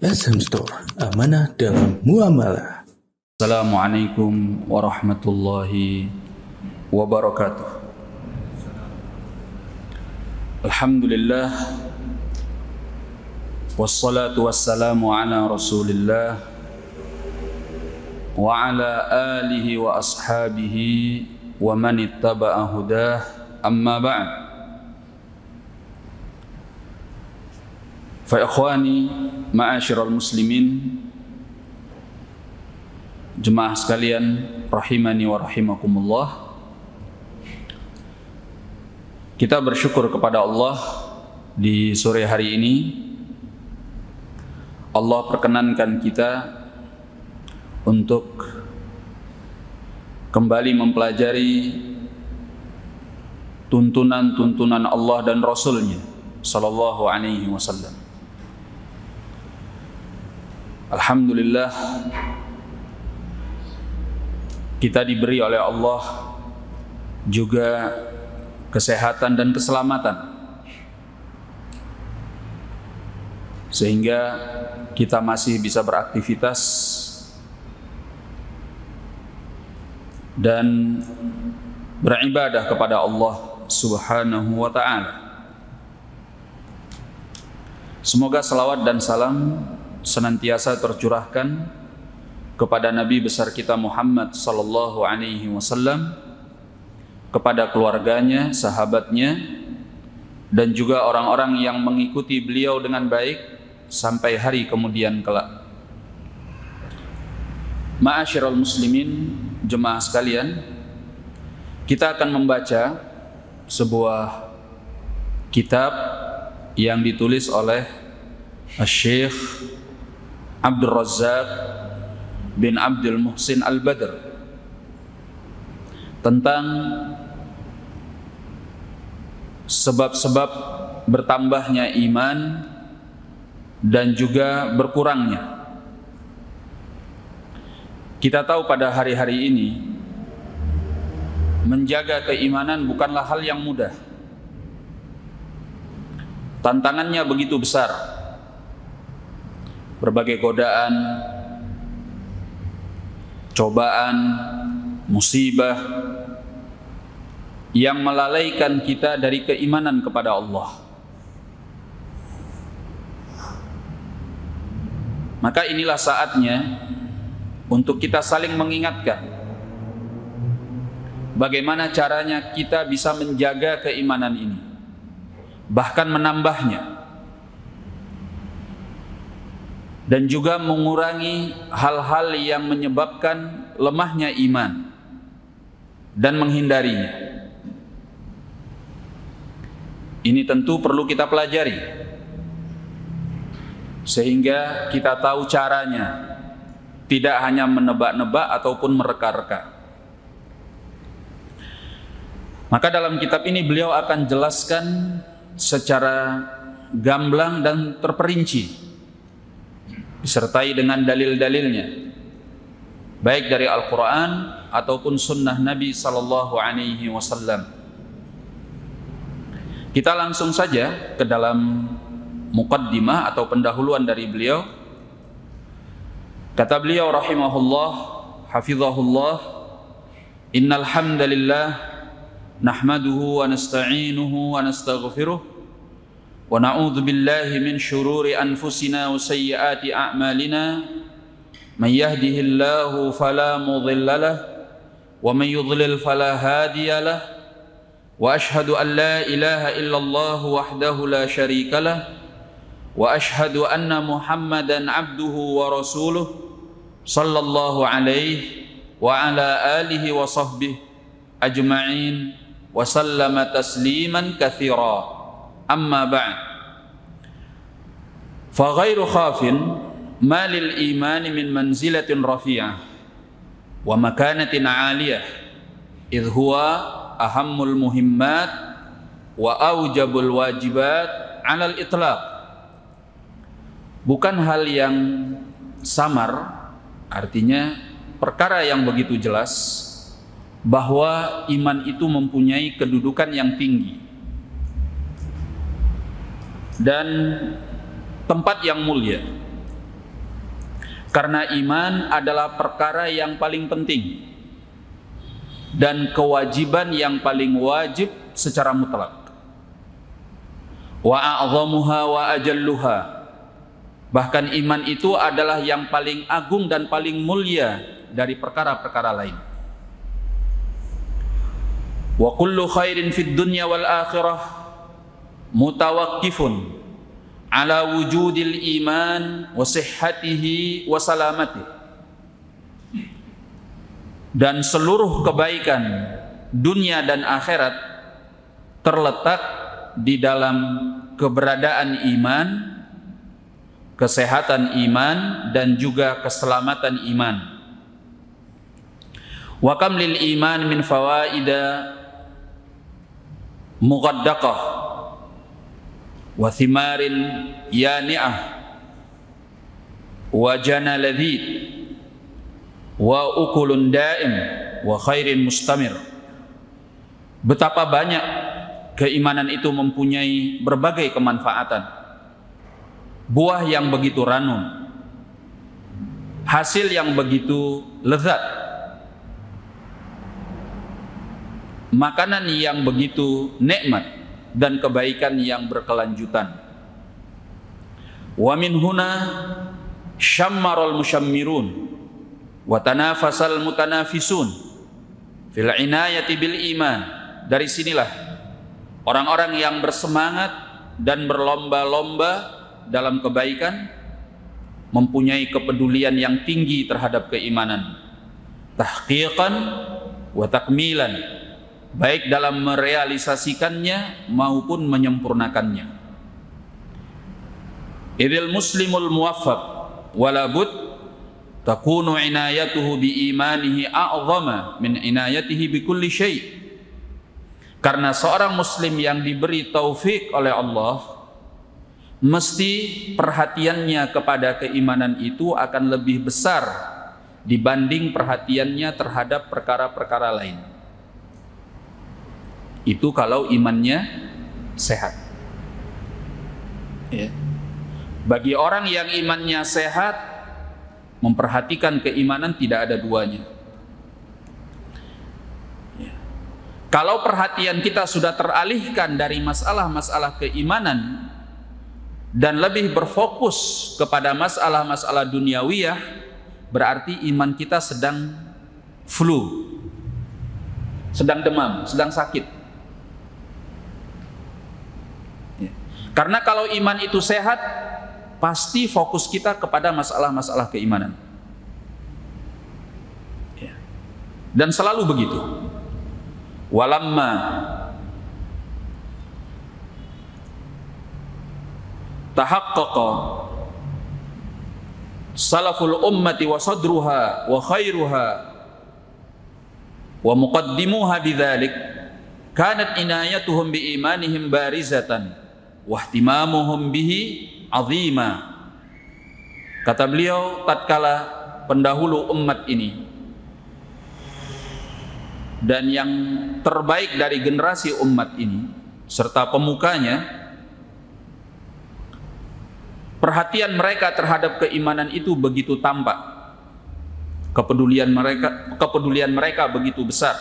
SM Store, amanah dalam muamalah. Assalamualaikum warahmatullahi wabarakatuh. Alhamdulillah, wassalatu wassalamu ala rasulillah wa ala alihi wa ashabihi wa man ittaba'a hudah, amma ba'd. Fa ikhwani ma'asyiral muslimin, jemaah sekalian rahimani wa rahimakumullah. Kita bersyukur kepada Allah di sore hari ini. Allah perkenankan kita untuk kembali mempelajari tuntunan-tuntunan Allah dan Rasul-Nya sallallahu alaihi wasallam. Alhamdulillah, kita diberi oleh Allah juga kesehatan dan keselamatan, sehingga kita masih bisa beraktivitas dan beribadah kepada Allah Subhanahu wa ta'ala. Semoga salawat dan salam senantiasa tercurahkan kepada Nabi besar kita Muhammad sallallahu alaihi wasallam, kepada keluarganya, sahabatnya, dan juga orang-orang yang mengikuti beliau dengan baik sampai hari kemudian kelak. Ma'asyiral muslimin, jemaah sekalian, kita akan membaca sebuah kitab yang ditulis oleh Syekh Abdul Razzaq bin Abdul Muhsin Al-Badr tentang sebab-sebab bertambahnya iman dan juga berkurangnya. Kita tahu pada hari-hari ini menjaga keimanan bukanlah hal yang mudah. Tantangannya begitu besar. Berbagai godaan, cobaan, musibah yang melalaikan kita dari keimanan kepada Allah. Maka inilah saatnya untuk kita saling mengingatkan bagaimana caranya kita bisa menjaga keimanan ini, bahkan menambahnya, dan juga mengurangi hal-hal yang menyebabkan lemahnya iman dan menghindarinya. Ini tentu perlu kita pelajari sehingga kita tahu caranya, tidak hanya menebak-nebak ataupun mereka-reka. Maka dalam kitab ini beliau akan jelaskan secara gamblang dan terperinci, disertai dengan dalil-dalilnya, baik dari Al-Quran ataupun sunnah Nabi sallallahu alaihi wasallam. Kita langsung saja ke dalam muqaddimah atau pendahuluan dari beliau. Kata beliau rahimahullah, hafizahullah, innal hamdalillah nahmaduhu wa nasta'inuhu wa nastaghfiruh wa na'udzu billahi min syururi anfusina wa sayyiati a'malina, may yahdihillahu fala mudilla lahu wa may yudlil fala hadiya lahu, wa ashhadu an la ilaha illallah wahdahu la syarika lahu wa ashhadu anna Muhammadan abduhu wa rasuluh sallallahu alaihi wa ala alihi wa sahbihi ajma'in wa sallama tasliman katsira. Amma ba'd, fa ghairu khafin ma lil imani min manzilatin rafi'ah wa makanatin 'aliyah idh huwa ahammul muhimmat wa aujabul wajibat 'alal itlaq. Bukan hal yang samar, artinya perkara yang begitu jelas bahwa iman itu mempunyai kedudukan yang tinggi dan tempat yang mulia, Karena iman adalah perkara yang paling penting dan kewajiban yang paling wajib secara mutlak. Wa a'zamuha wa ajalluha. Bahkan iman itu adalah yang paling agung dan paling mulia dari perkara-perkara lain. Wa kullu khairin fid dunya wal akhirah mutawaqqifun ala wujudil iman wa sihhatihi wa salamatihi. Dan seluruh kebaikan dunia dan akhirat terletak di dalam keberadaan iman, kesehatan iman, dan juga keselamatan iman. Wa kam lil iman min fawaida muqaddaqah wa thimarin yani'ah wa jana ladhid wa ukulun daim wa khairin mustamir. Betapa banyak keimanan itu mempunyai berbagai kemanfaatan, buah yang begitu ranum, hasil yang begitu lezat, makanan yang begitu nikmat, dan kebaikan yang berkelanjutan. Wa min huna syammaral musyammirun wa tanafasal mutanafisun fil inayati bil iman. Dari sinilah orang-orang yang bersemangat dan berlomba-lomba dalam kebaikan mempunyai kepedulian yang tinggi terhadap keimanan, tahqiqan wa takmilan, baik dalam merealisasikannya maupun menyempurnakannya. Idil muslimul muwaffaq walabud takunu inayatuhu bi imanihi a'zama min inayatihi bi kulli syai'. Karena seorang muslim yang diberi taufik oleh Allah, mesti perhatiannya kepada keimanan itu akan lebih besar dibanding perhatiannya terhadap perkara-perkara lain. Itu kalau imannya sehat. Ya. Bagi orang yang imannya sehat, memperhatikan keimanan tidak ada duanya. Ya. Kalau perhatian kita sudah teralihkan dari masalah-masalah keimanan dan lebih berfokus kepada masalah-masalah duniawiyah, berarti iman kita sedang flu, sedang demam, sedang sakit. Karena kalau iman itu sehat, pasti fokus kita kepada masalah-masalah keimanan. Ya. Dan selalu begitu. Walamma tahaqqaqa salaful ummati wa sadruha wa khairuha wa muqaddimuha bidzalik kanat inayatuhum bi imanihim barizatan wahtimamuhum bihi azima. Kata beliau, tatkala pendahulu umat ini dan yang terbaik dari generasi umat ini serta pemukanya, perhatian mereka terhadap keimanan itu begitu tampak, kepedulian mereka begitu besar.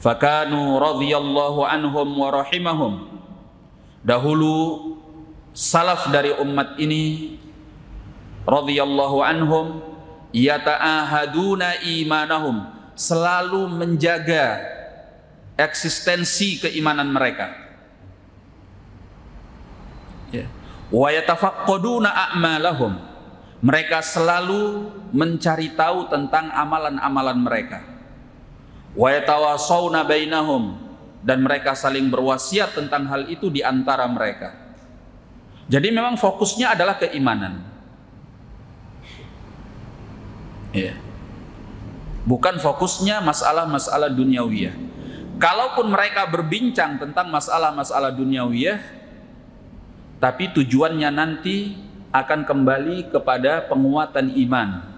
Fakanu radhiyallahu anhum wa rahimahum. Dahulu salaf dari umat ini radhiyallahu anhum yata'ahaduna imanahum, selalu menjaga eksistensi keimanan mereka. Ya. Wa yatafaqqaduna a'malahum, mereka selalu mencari tahu tentang amalan-amalan mereka. Wa yatawasawna bainahum, dan mereka saling berwasiat tentang hal itu di antara mereka. Jadi memang fokusnya adalah keimanan. Ya. Bukan fokusnya masalah-masalah duniawiyah. Kalaupun mereka berbincang tentang masalah-masalah duniawiyah, tapi tujuannya nanti akan kembali kepada penguatan iman.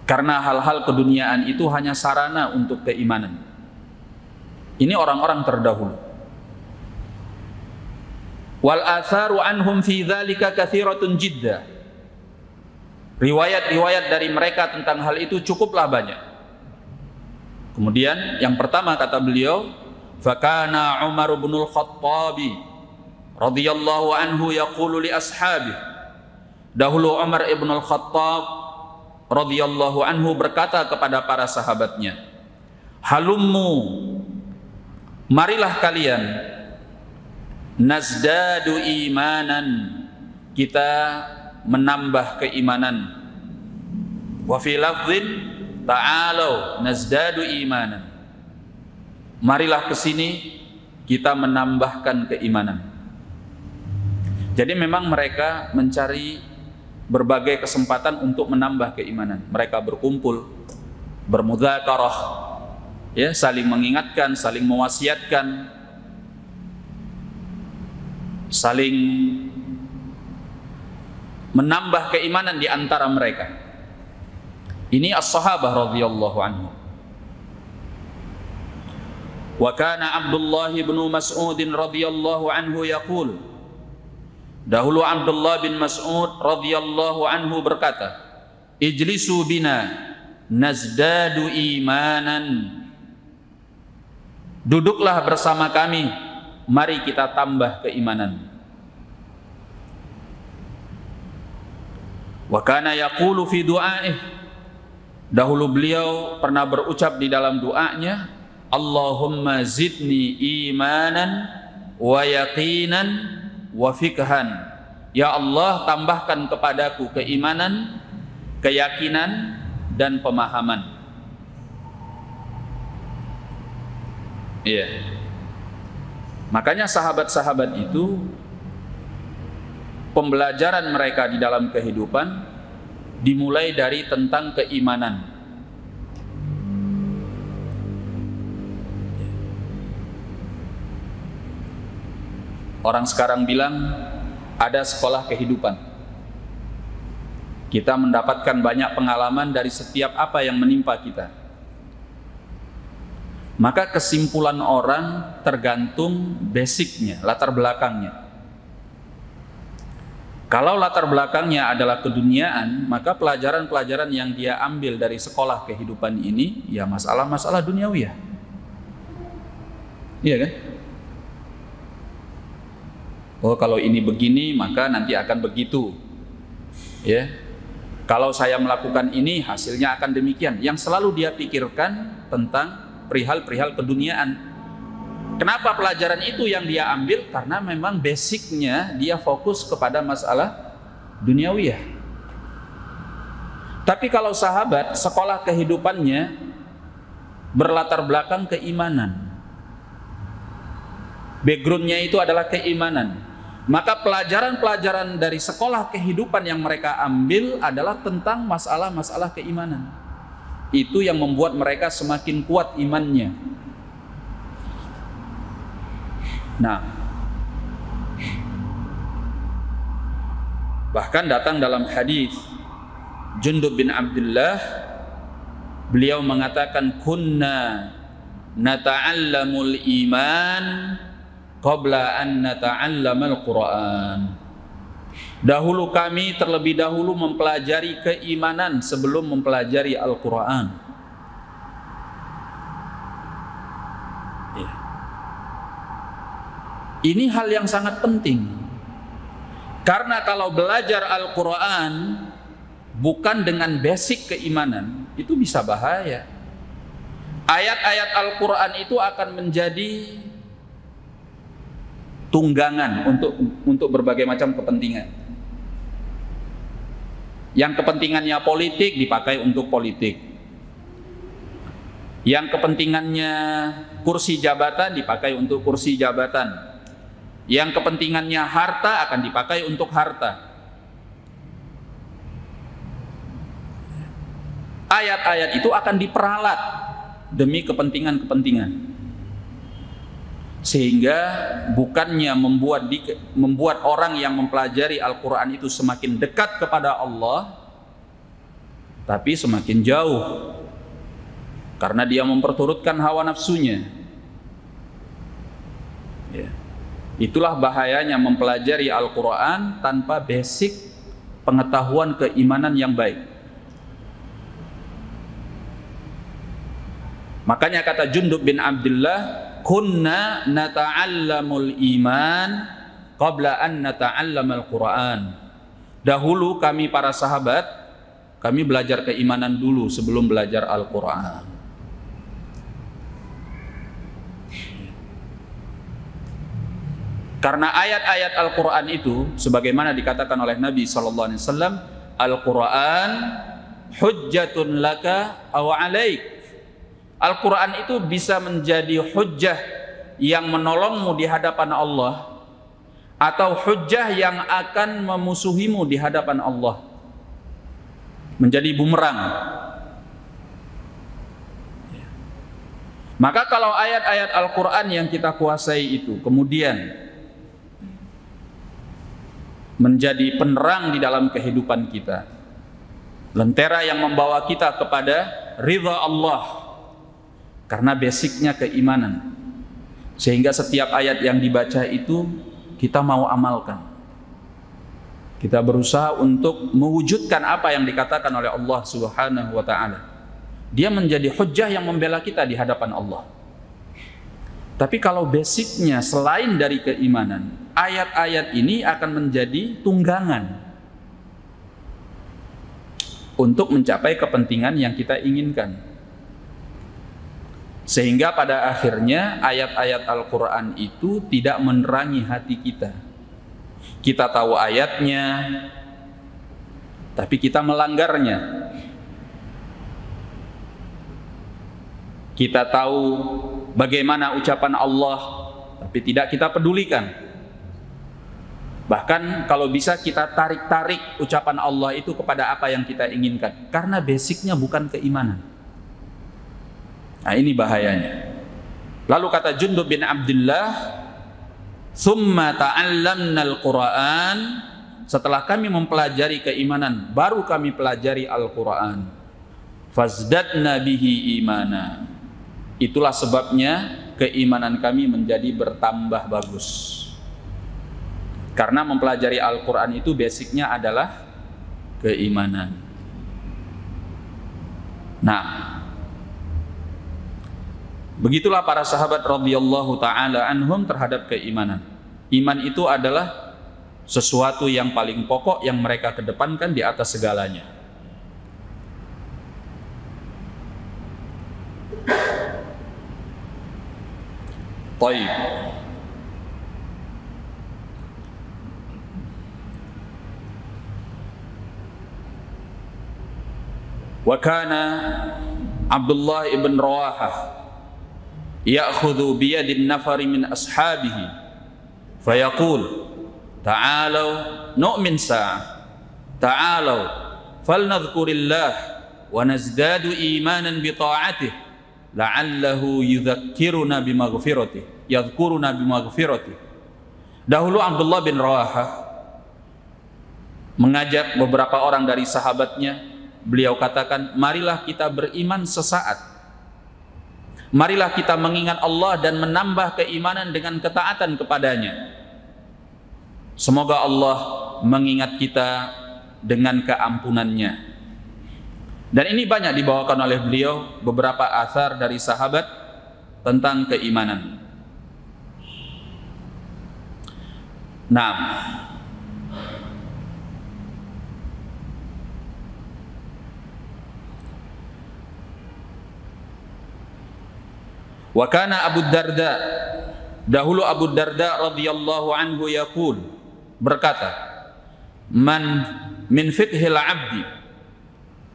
Karena hal-hal keduniaan itu hanya sarana untuk keimanan. Ini orang-orang terdahulu. Wal atharu anhum fi dzalika katsiratun jidda. Riwayat-riwayat dari mereka tentang hal itu cukuplah banyak. Kemudian yang pertama kata beliau, fakana Umar bin Al-Khattab radhiyallahu anhu yaqulu li ashabihi. Dahulu Umar ibn Al-Khattab radhiyallahu anhu berkata kepada para sahabatnya, halummu, marilah kalian, nazdadu imanan, kita menambah keimanan. Wa fi lafdhin ta'alu nazdadu imanan, marilah ke sini kita menambahkan keimanan. Jadi memang mereka mencari berbagai kesempatan untuk menambah keimanan. Mereka berkumpul, bermudzakarah, ya, saling mengingatkan, saling mewasiatkan, saling menambah keimanan di antara mereka. Ini as-sahabah radhiyallahu anhu. Wa kana Abdullah bin Mas'ud radhiyallahu anhu yaqul, dahulu Abdullah bin Mas'ud radhiyallahu anhu berkata, ijlisu bina nazdadu imanan, duduklah bersama kami, mari kita tambah keimanan. Wa kana yaqulu fi du'aih, dahulu beliau pernah berucap di dalam doanya, Allahumma zidni imanan wa yaqinan wa fikhan. Ya Allah, tambahkan kepadaku keimanan, keyakinan, dan pemahaman. Iya. Makanya sahabat-sahabat itu, pembelajaran mereka di dalam kehidupan dimulai dari tentang keimanan. Orang sekarang bilang ada sekolah kehidupan. Kita mendapatkan banyak pengalaman dari setiap apa yang menimpa kita. Maka kesimpulan orang tergantung basicnya, latar belakangnya. Kalau latar belakangnya adalah keduniaan, maka pelajaran-pelajaran yang dia ambil dari sekolah kehidupan ini, ya masalah-masalah duniawiyah. Iya kan? Oh, kalau ini begini, maka nanti akan begitu. Ya. Kalau saya melakukan ini, hasilnya akan demikian. Yang selalu dia pikirkan tentang perihal-perihal keduniaan. Kenapa pelajaran itu yang dia ambil? Karena memang basicnya dia fokus kepada masalah duniawiyah. Tapi kalau sahabat, sekolah kehidupannya berlatar belakang keimanan. Backgroundnya itu adalah keimanan. Maka pelajaran-pelajaran dari sekolah kehidupan yang mereka ambil adalah tentang masalah-masalah keimanan. Itu yang membuat mereka semakin kuat imannya. Nah, bahkan datang dalam hadis Jundub bin Abdullah, beliau mengatakan, kunna nata'allamul iman qabla an nata'allamal Qur'an. Dahulu kami terlebih dahulu mempelajari keimanan sebelum mempelajari Al-Qur'an. Ya. Ini hal yang sangat penting. Karena kalau belajar Al-Qur'an bukan dengan basic keimanan, itu bisa bahaya. Ayat-ayat Al-Qur'an itu akan menjadi tunggangan untuk berbagai macam kepentingan. Yang kepentingannya politik dipakai untuk politik. Yang kepentingannya kursi jabatan dipakai untuk kursi jabatan. Yang kepentingannya harta akan dipakai untuk harta. Ayat-ayat itu akan diperalat demi kepentingan-kepentingan. Sehingga bukannya membuat orang yang mempelajari Al-Quran itu semakin dekat kepada Allah, tapi semakin jauh, karena dia memperturutkan hawa nafsunya. Ya. Itulah bahayanya mempelajari Al-Quran tanpa basic pengetahuan keimanan yang baik. Makanya kata Jundub bin Abdullah, kunna nata'allamul iman qabla an nata'allamal Quran. Dahulu kami para sahabat, kami belajar keimanan dulu sebelum belajar Al-Quran. Karena ayat-ayat Al-Quran itu, sebagaimana dikatakan oleh Nabi SAW, Al-Quran hujjatun laka aw alaik. Al-Quran itu bisa menjadi hujjah yang menolongmu di hadapan Allah, atau hujjah yang akan memusuhimu di hadapan Allah, menjadi bumerang. Maka kalau ayat-ayat Al-Quran yang kita kuasai itu kemudian menjadi penerang di dalam kehidupan kita, lentera yang membawa kita kepada ridha Allah, karena basicnya keimanan, sehingga setiap ayat yang dibaca itu kita mau amalkan. Kita berusaha untuk mewujudkan apa yang dikatakan oleh Allah Subhanahu wa ta'ala. Dia menjadi hujjah yang membela kita di hadapan Allah. Tapi kalau basicnya selain dari keimanan, ayat-ayat ini akan menjadi tunggangan untuk mencapai kepentingan yang kita inginkan. Sehingga pada akhirnya ayat-ayat Al-Quran itu tidak menerangi hati kita. Kita tahu ayatnya, tapi kita melanggarnya. Kita tahu bagaimana ucapan Allah, tapi tidak kita pedulikan. Bahkan kalau bisa kita tarik-tarik ucapan Allah itu kepada apa yang kita inginkan, karena basicnya bukan keimanan. Nah, ini bahayanya. Lalu kata Jundub bin Abdullah, "Tsumma ta'allamnal Qur'an." Setelah kami mempelajari keimanan, baru kami pelajari Al-Qur'an. "Fazdadna bihi imana." Itulah sebabnya keimanan kami menjadi bertambah bagus. Karena mempelajari Al-Quran itu basicnya adalah keimanan. Nah, begitulah para sahabat radhiyallahu ta'ala anhum terhadap keimanan. Iman itu adalah sesuatu yang paling pokok yang mereka kedepankan di atas segalanya. Taib. Wa kana Abdullah ibn Rawahah ya'khudhu biyadin nafari min ashabihi fayaqul ta'alau nu'min sa'ah ta'alau falnadhkurillah wa nazdadu imanan bi ta'atihi la'allahu yudzakkiruna bimaghfiratih yadhkuruna bimaghfiratih. Dahulu Abdullah bin Rawahah mengajak beberapa orang dari sahabatnya. Beliau katakan, marilah kita beriman sesaat, marilah kita mengingat Allah dan menambah keimanan dengan ketaatan kepadanya. Semoga Allah mengingat kita dengan keampunannya. Dan ini banyak dibawakan oleh beliau beberapa athar dari sahabat tentang keimanan. Nah, wa kana Abu Darda, dahulu Abu Darda radhiyallahu anhu yaqul, berkata, man min fiqhil abdi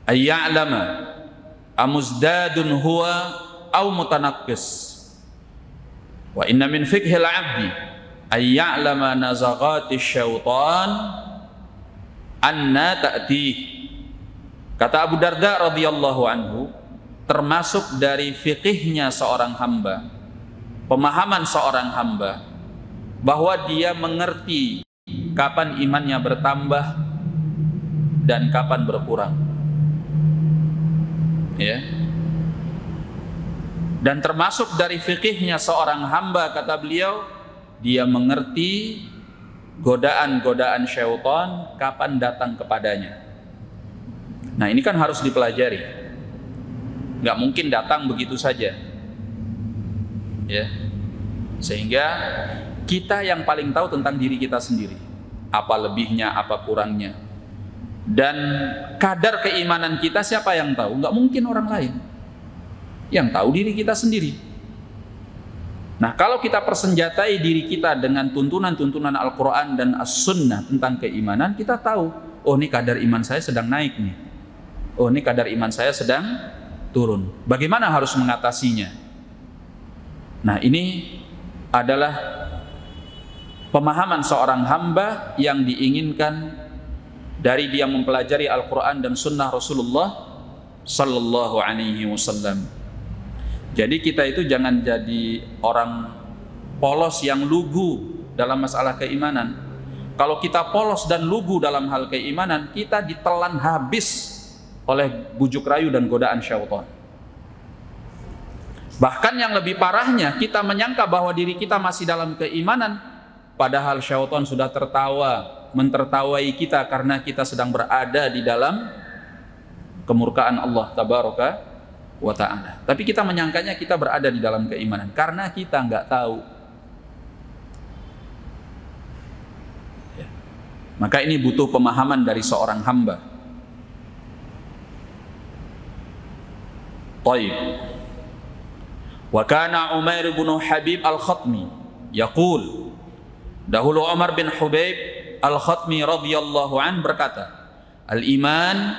ay ya'lama amuzdadun huwa aw mutanaqqis, wa inna min fiqhil abdi ay ya'lama nazaghatis syaitan anna ta'tih. Kata Abu Darda radhiyallahu anhu, termasuk dari fikihnya seorang hamba, pemahaman seorang hamba, bahwa dia mengerti kapan imannya bertambah dan kapan berkurang. Ya. Dan termasuk dari fikihnya seorang hamba, kata beliau, dia mengerti godaan-godaan syaitan kapan datang kepadanya. Nah, ini kan harus dipelajari. Nggak mungkin datang begitu saja. Ya. Sehingga kita yang paling tahu tentang diri kita sendiri. Apa lebihnya, apa kurangnya. Dan kadar keimanan kita siapa yang tahu? Nggak mungkin orang lain. Yang tahu diri kita sendiri. Nah, kalau kita persenjatai diri kita dengan tuntunan-tuntunan Al-Quran dan As-Sunnah tentang keimanan, kita tahu, oh ini kadar iman saya sedang naik nih. Oh ini kadar iman saya sedang turun. Bagaimana harus mengatasinya? Nah, ini adalah pemahaman seorang hamba yang diinginkan dari dia mempelajari Al-Quran dan Sunnah Rasulullah Sallallahu Alaihi Wasallam. Jadi kita itu jangan jadi orang polos yang lugu dalam masalah keimanan. Kalau kita polos dan lugu dalam hal keimanan, kita ditelan habis oleh bujuk rayu dan godaan syaitan. Bahkan yang lebih parahnya, kita menyangka bahwa diri kita masih dalam keimanan, padahal syaitan sudah mentertawai kita karena kita sedang berada di dalam kemurkaan Allah Tabaraka wa Ta'ala. Tapi kita menyangkanya kita berada di dalam keimanan karena kita nggak tahu. Ya. Maka ini butuh pemahaman dari seorang hamba. Taib. Wa kana Umair bin Habib Al-Khatmi yaqul, dahulu Umar bin Habib Al-Khatmi radhiyallahu an berkata, al-iman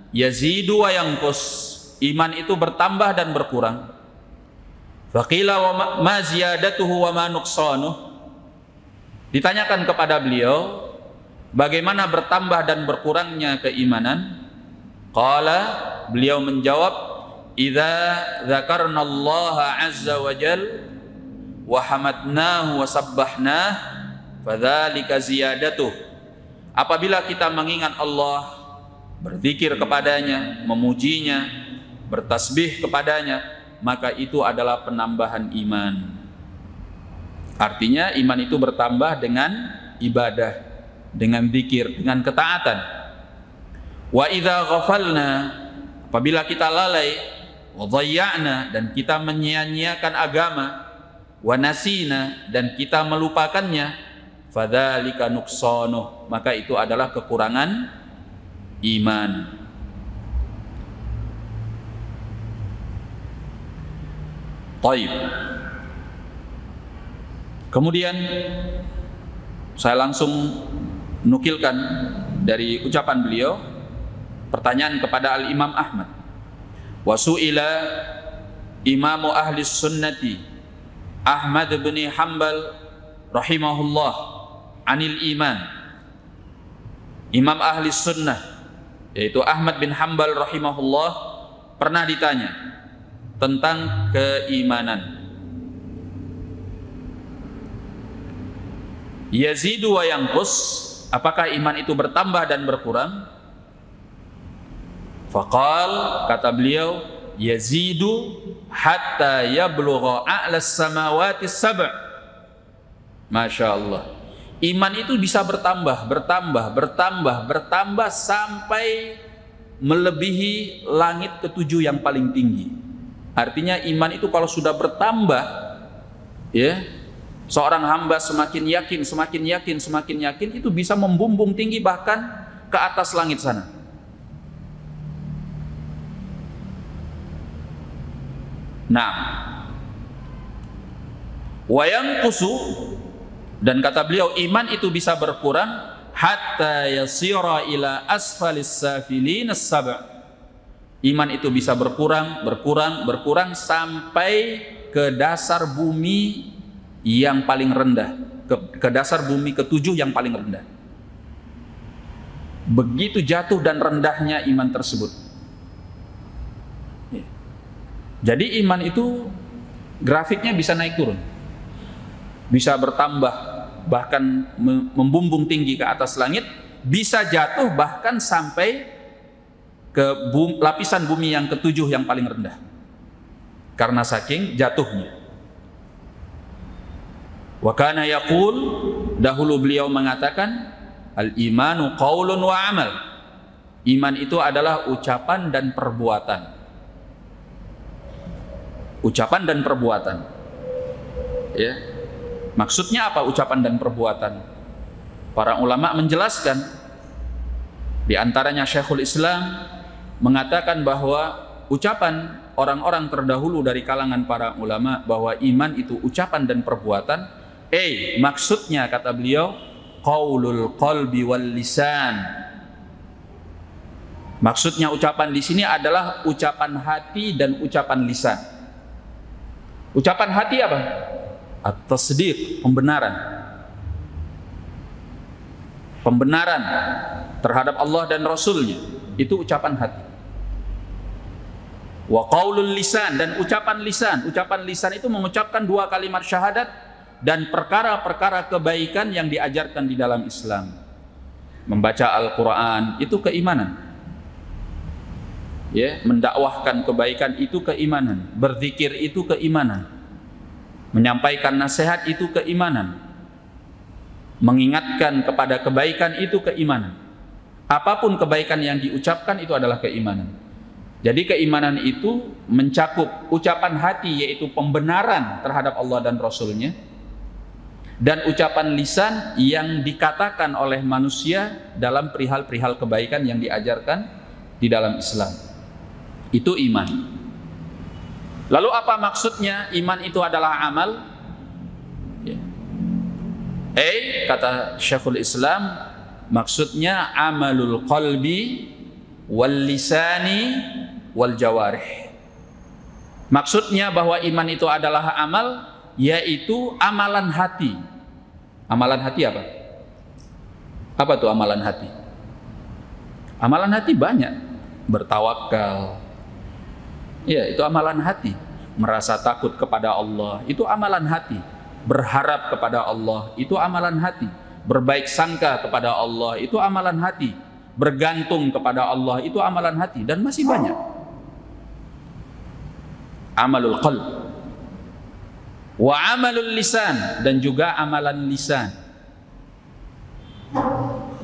yazidu wa yanqus. Iman itu bertambah dan berkurang. Faqila wa ma ziyadatuhu wa ma nuqsanuh. Ditanyakan kepada beliau, bagaimana bertambah dan berkurangnya keimanan? Qala, beliau menjawab, idza dzakarnallaha azza wa jal wa hamadnahu wa sabbahnahu fadzalika ziyadatuh. Apabila kita mengingat Allah, berzikir kepadanya, memujinya, bertasbih kepadanya, maka itu adalah penambahan iman. Artinya iman itu bertambah dengan ibadah, dengan zikir, dengan ketaatan. Wa idza ghafalna, apabila kita lalai, wa dhayya'na, dan kita menyia-nyiakan agama, wa nasina, dan kita melupakannya, fadzalika nuqsanuh, maka itu adalah kekurangan iman. Taib. Kemudian saya langsung nukilkan dari ucapan beliau pertanyaan kepada Al-Imam Ahmad. Wa su'ila imamu ahli sunnati Ahmad bin Hanbal rahimahullah anil iman. Imam ahli sunnah yaitu Ahmad bin Hanbal rahimahullah pernah ditanya tentang keimanan. Yazidu wa yanqus, apakah iman itu bertambah dan berkurang? Faqal, kata beliau, yazidu hatta yablugha a'las samawati sab'. Masya Allah. Iman itu bisa bertambah sampai melebihi langit ketujuh yang paling tinggi. Artinya iman itu kalau sudah bertambah, ya, seorang hamba semakin yakin itu bisa membumbung tinggi bahkan ke atas langit sana. Nah, wa yanqusu, dan kata beliau iman itu bisa berkurang hatta yasira ila asfalis safilin as-sab'. Iman itu bisa berkurang sampai ke dasar bumi yang paling rendah, ke dasar bumi ketujuh yang paling rendah. Begitu jatuh dan rendahnya iman tersebut. Jadi iman itu grafiknya bisa naik turun, bisa bertambah bahkan membumbung tinggi ke atas langit, bisa jatuh bahkan sampai ke lapisan bumi yang ketujuh yang paling rendah karena saking jatuhnya. Wa kana yaqul, dahulu beliau mengatakan, al-imanu qaulun wa amal. Iman itu adalah ucapan dan perbuatan. Ucapan dan perbuatan. Ya. Maksudnya apa ucapan dan perbuatan? Para ulama menjelaskan, di antaranya Syekhul Islam mengatakan bahwa ucapan orang-orang terdahulu dari kalangan para ulama bahwa iman itu ucapan dan perbuatan. Maksudnya kata beliau, qaulul qalbi wal lisan. Maksudnya ucapan di sini adalah ucapan hati dan ucapan lisan. Ucapan hati apa? At-tasdiq, pembenaran. Pembenaran terhadap Allah dan Rasulnya, itu ucapan hati. Wa qaulul lisan, dan ucapan lisan. Ucapan lisan itu mengucapkan 2 kalimat syahadat dan perkara-perkara kebaikan yang diajarkan di dalam Islam. Membaca Al-Quran itu keimanan. Ya, mendakwahkan kebaikan itu keimanan, berzikir itu keimanan, menyampaikan nasihat itu keimanan, mengingatkan kepada kebaikan itu keimanan. Apapun kebaikan yang diucapkan itu adalah keimanan. Jadi keimanan itu mencakup ucapan hati, yaitu pembenaran terhadap Allah dan Rasulnya, dan ucapan lisan yang dikatakan oleh manusia dalam perihal-perihal kebaikan yang diajarkan di dalam Islam. Itu iman. Lalu apa maksudnya iman itu adalah amal? Ya. Kata Syekhul Islam, maksudnya amalul qalbi wal lisani wal jawarih. Maksudnya bahwa iman itu adalah amal, yaitu amalan hati. Amalan hati apa? Apa tuh amalan hati? Amalan hati banyak. Bertawakal, ya, itu amalan hati. Merasa takut kepada Allah, itu amalan hati. Berharap kepada Allah, itu amalan hati. Berbaik sangka kepada Allah, itu amalan hati. Bergantung kepada Allah, itu amalan hati. Dan masih banyak. Amalul qalb wa amalul lisan, dan juga amalan lisan.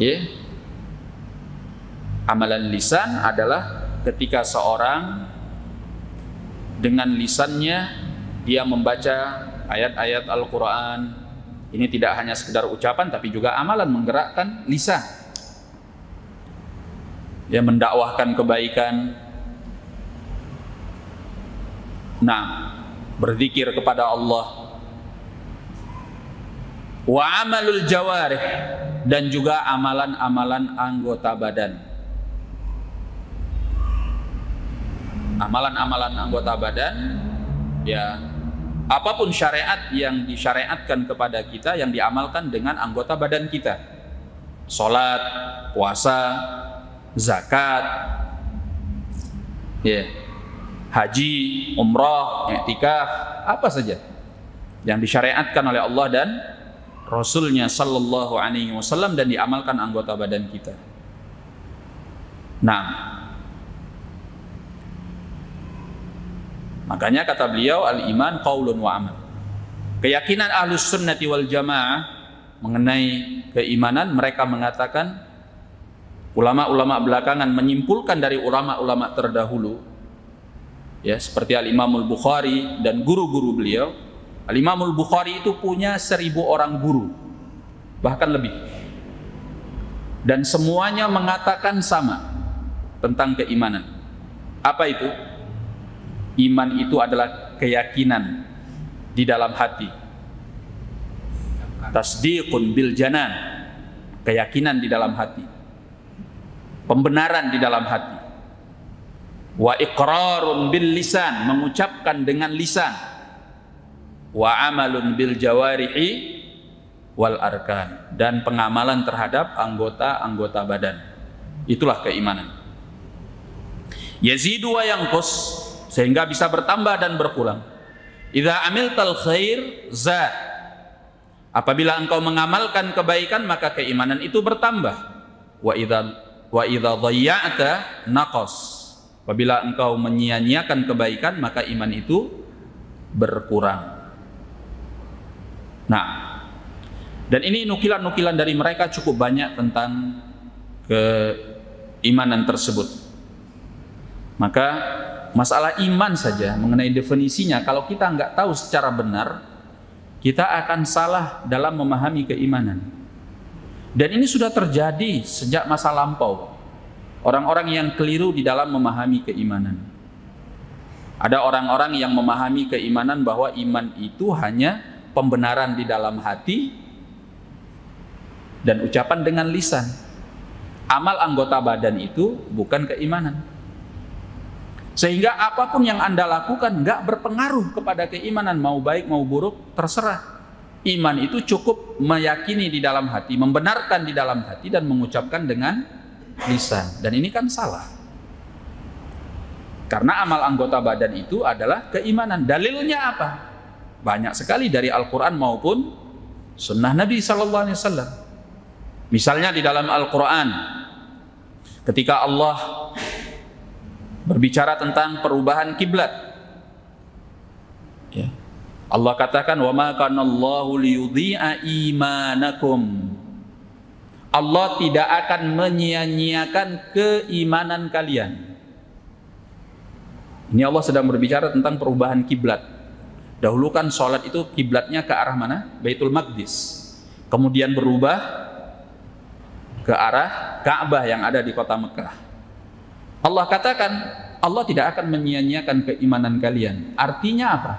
Ya. Amalan lisan adalah ketika seorang dengan lisannya dia membaca ayat-ayat Al-Quran. Ini tidak hanya sekedar ucapan, tapi juga amalan, menggerakkan lisan. Dia mendakwahkan kebaikan. Nah, berzikir kepada Allah. Wa amalul jawarih, dan juga amalan-amalan anggota badan. Amalan-amalan anggota badan, ya, apapun syariat yang disyariatkan kepada kita, yang diamalkan dengan anggota badan kita. Salat, puasa, zakat, ya, haji, umrah, i'tikaf, apa saja yang disyariatkan oleh Allah dan Rasulnya sallallahu alaihi wasallam dan diamalkan anggota badan kita. Nah, makanya kata beliau, al-iman qaulun wa amal. Keyakinan Ahlus Sunnati wal Jamaah mengenai keimanan, mereka mengatakan, ulama-ulama belakangan menyimpulkan dari ulama-ulama terdahulu, ya, seperti Al-Imamul Bukhari dan guru-guru beliau. Al-Imamul Bukhari itu punya 1000 orang guru, bahkan lebih. Dan semuanya mengatakan sama tentang keimanan. Apa itu? Iman itu adalah keyakinan di dalam hati. Tasdiqun bil janan, keyakinan di dalam hati. Pembenaran di dalam hati. Wa iqrarun bil lisan, mengucapkan dengan lisan. Wa amalun bil jawarihi wal arkan, dan pengamalan terhadap anggota-anggota badan. Itulah keimanan. Yazidu wa yanqus, sehingga bisa bertambah dan berkurang. Idza amiltal khair zad, apabila engkau mengamalkan kebaikan maka keimanan itu bertambah. Wa idza dhayya'ta naqas, apabila engkau menyia-nyiakan kebaikan maka iman itu berkurang. Nah, Dan ini nukilan-nukilan dari mereka cukup banyak tentang keimanan tersebut. Maka masalah iman saja mengenai definisinya, kalau kita nggak tahu secara benar, kita akan salah dalam memahami keimanan. Dan ini sudah terjadi sejak masa lampau. Orang-orang yang keliru di dalam memahami keimanan. Ada orang-orang yang memahami keimanan bahwa iman itu hanya pembenaran di dalam hati dan ucapan dengan lisan. Amal anggota badan itu bukan keimanan. Sehingga apapun yang Anda lakukan nggak berpengaruh kepada keimanan, mau baik mau buruk terserah. Iman itu cukup meyakini di dalam hati, membenarkan di dalam hati dan mengucapkan dengan lisan. Dan ini kan salah. Karena amal anggota badan itu adalah keimanan. Dalilnya apa? Banyak sekali dari Al-Quran maupun Sunnah Nabi SAW. Misalnya di dalam Al-Quran, ketika Allah berbicara tentang perubahan kiblat, ya, Allah katakan, wa ma kana Allahu liyudhi'a imanakum. Allah tidak akan menyia-nyiakan keimanan kalian. Ini Allah sedang berbicara tentang perubahan kiblat. Dahulu kan sholat itu kiblatnya ke arah mana? Baitul Maqdis. Kemudian berubah ke arah Ka'bah yang ada di kota Mekah. Allah katakan, Allah tidak akan menyia-nyiakan keimanan kalian. Artinya apa?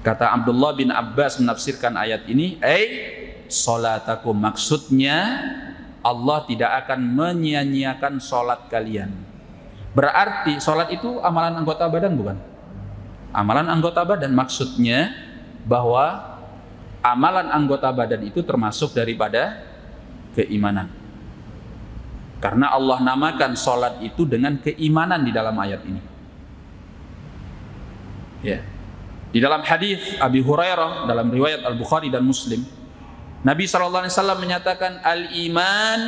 Kata Abdullah bin Abbas menafsirkan ayat ini, sholatakum, maksudnya Allah tidak akan menyia-nyiakan sholat kalian. Berarti sholat itu amalan anggota badan bukan? Amalan anggota badan, maksudnya bahwa amalan anggota badan itu termasuk daripada keimanan. Karena Allah namakan sholat itu dengan keimanan di dalam ayat ini. Ya. Di dalam hadis Abi Hurairah dalam riwayat Al-Bukhari dan Muslim, Nabi SAW menyatakan, al-iman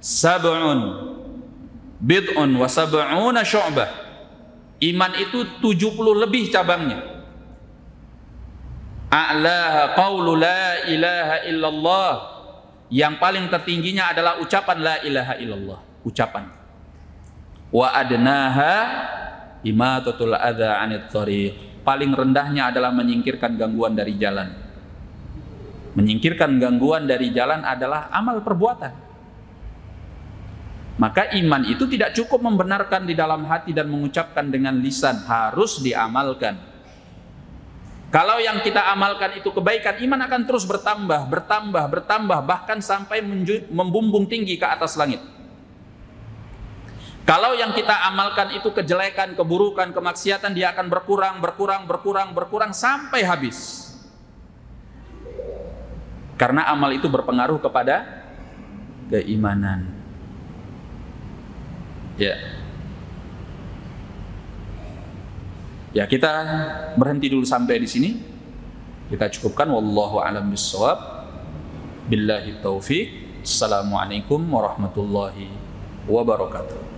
sab'un bid'un wa sab'una syu'bah. Iman itu 70 lebih cabangnya. A'laha qawlu la ilaha illallah. Yang paling tertingginya adalah ucapan la ilaha illallah, ucapan. Wa adnaha imatatul adza 'anit thariq. Paling rendahnya adalah menyingkirkan gangguan dari jalan. Menyingkirkan gangguan dari jalan adalah amal perbuatan. Maka iman itu tidak cukup membenarkan di dalam hati dan mengucapkan dengan lisan, harus diamalkan. Kalau yang kita amalkan itu kebaikan, iman akan terus bertambah, bertambah, bertambah, bahkan sampai membumbung tinggi ke atas langit. Kalau yang kita amalkan itu kejelekan, keburukan, kemaksiatan, dia akan berkurang, berkurang, berkurang, berkurang sampai habis. Karena amal itu berpengaruh kepada keimanan. Ya, kita berhenti dulu sampai di sini. Kita cukupkan. Wallahu a'lam bishawab. Billahi taufiq. Assalamualaikum warahmatullahi wabarakatuh.